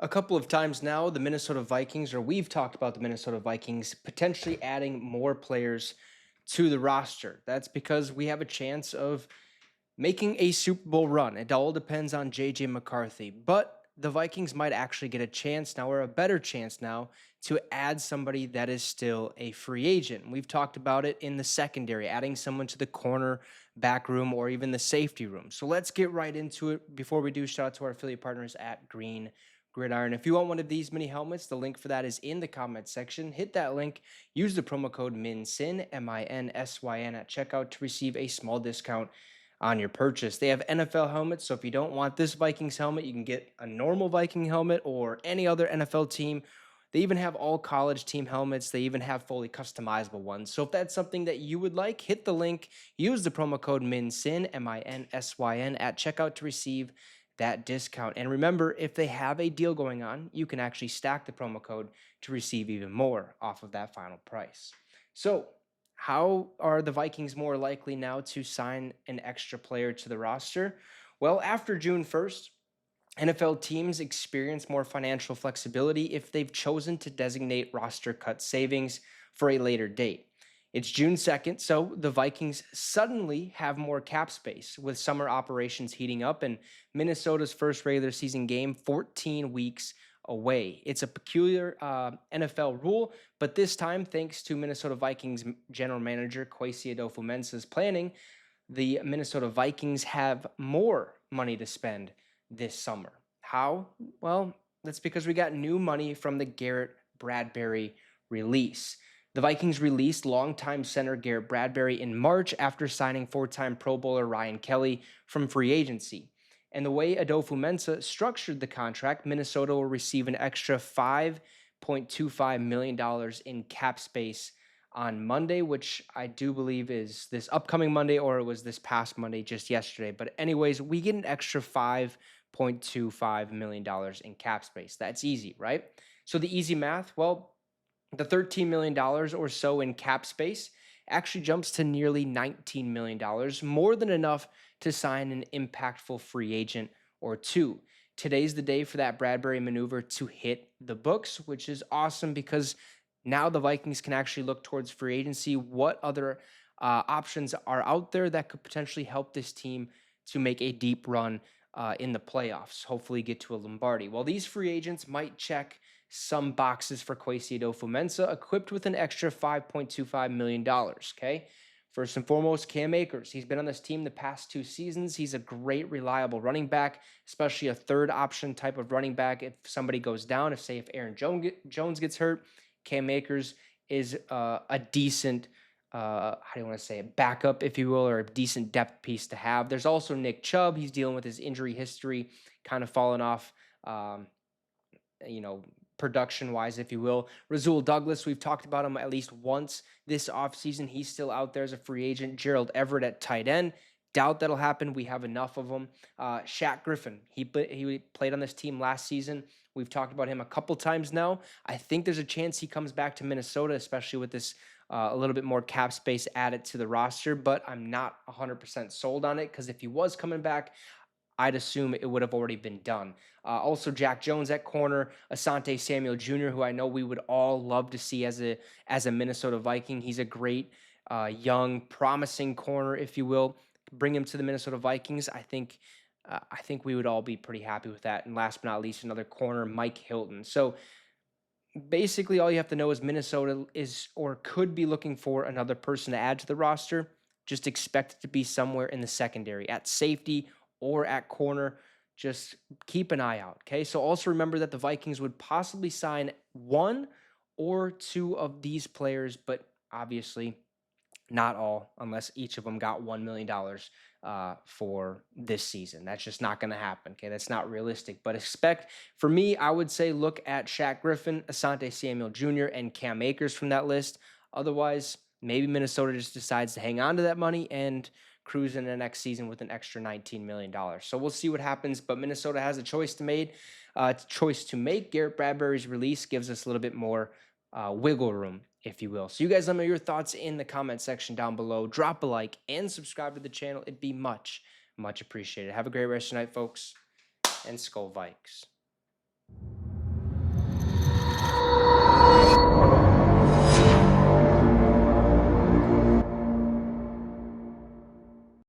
A couple of times now, the Minnesota Vikings, or we've talked about the Minnesota Vikings potentially adding more players to the roster. That's because we have a chance of making a Super Bowl run. It all depends on JJ McCarthy. But the Vikings might actually get a chance now, or a better chance now, to add somebody that is still a free agent. We've talked about it in the secondary, adding someone to the corner back room or even the safety room. So let's get right into it. Before we do, shout out to our affiliate partners at Green Gridiron. If you want one of these mini helmets, the link for that is in the comment section. Hit that link, use the promo code MINSYN, MINSYN at checkout to receive a small discount on your purchase. They have NFL helmets, so if you don't want this Vikings helmet, you can get a normal Viking helmet or any other NFL team. They even have all college team helmets. They even have fully customizable ones. So if that's something that you would like, hit the link, use the promo code MINSYN, MINSYN at checkout to receive that discount. And remember, if they have a deal going on, you can actually stack the promo code to receive even more off of that final price. So how are the Vikings more likely now to sign an extra player to the roster? Well, after June 1st, NFL teams experience more financial flexibility if they've chosen to designate roster cut savings for a later date. It's June 2nd, so the Vikings suddenly have more cap space with summer operations heating up and Minnesota's first regular season game 14 weeks away. It's a peculiar NFL rule, but this time, thanks to Minnesota Vikings general manager Kwesi Adofo-Mensah's planning, the Minnesota Vikings have more money to spend this summer. How? Well, that's because we got new money from the Garrett Bradbury release. The Vikings released longtime center Garrett Bradbury in March after signing four-time Pro Bowler Ryan Kelly from free agency. And the way Adolfo-Mensah structured the contract, Minnesota will receive an extra $5.25 million in cap space on Monday, which I do believe is this upcoming Monday, or it was this past Monday, just yesterday. But anyways, we get an extra $5.25 million in cap space. That's easy, right? So the easy math, well, the $13 million or so in cap space actually jumps to nearly $19 million, more than enough to sign an impactful free agent or two. Today's the day for that Bradbury maneuver to hit the books, which is awesome because now the Vikings can actually look towards free agency. What other options are out there that could potentially help this team to make a deep run in the playoffs, hopefully get to a Lombardi? Well, these free agents might check some boxes for Kwesi Adofo-Mensah, equipped with an extra $5.25 million, okay? First and foremost, Cam Akers. He's been on this team the past 2 seasons. He's a great, reliable running back, especially a third option type of running back. If somebody goes down, if Aaron Jones gets hurt, Cam Akers is a decent, how do you want to say it, backup, if you will, or a decent depth piece to have. There's also Nick Chubb. He's dealing with his injury history, kind of falling off, you know, production wise, if you will. Rasul Douglas, we've talked about him at least once this offseason. He's still out there as a free agent. Gerald Everett at tight end. Doubt that'll happen. We have enough of them. Shaq Griffin, he played on this team last season. We've talked about him a couple times now. I think there's a chance he comes back to Minnesota, especially with this a little bit more cap space added to the roster, but I'm not 100% sold on it because if he was coming back, I'd assume it would have already been done. Also, Jack Jones at corner, Asante Samuel Jr., who I know we would all love to see as a Minnesota Viking. He's a great, young, promising corner, if you will. Bring him to the Minnesota Vikings. I think we would all be pretty happy with that. And last but not least, another corner, Mike Hilton. So basically, all you have to know is Minnesota is or could be looking for another person to add to the roster. Just expect it to be somewhere in the secondary, at safety or at corner. Just keep an eye out, okay? So also remember that the Vikings would possibly sign one or two of these players, but obviously not all, unless each of them got $1 million for this season. That's just not going to happen, okay? That's not realistic. But for me, I would say look at Shaq Griffin, Asante Samuel Jr., and Cam Akers from that list. Otherwise, maybe Minnesota just decides to hang on to that money and cruise in the next season with an extra $19 million. So we'll see what happens, but Minnesota has a choice to make. Garrett Bradbury's release gives us a little bit more wiggle room, if you will. So you guys let me know your thoughts in the comment section down below. Drop a like and subscribe to the channel. It'd be much, much appreciated. Have a great rest of the night, folks, and Skull Vikes.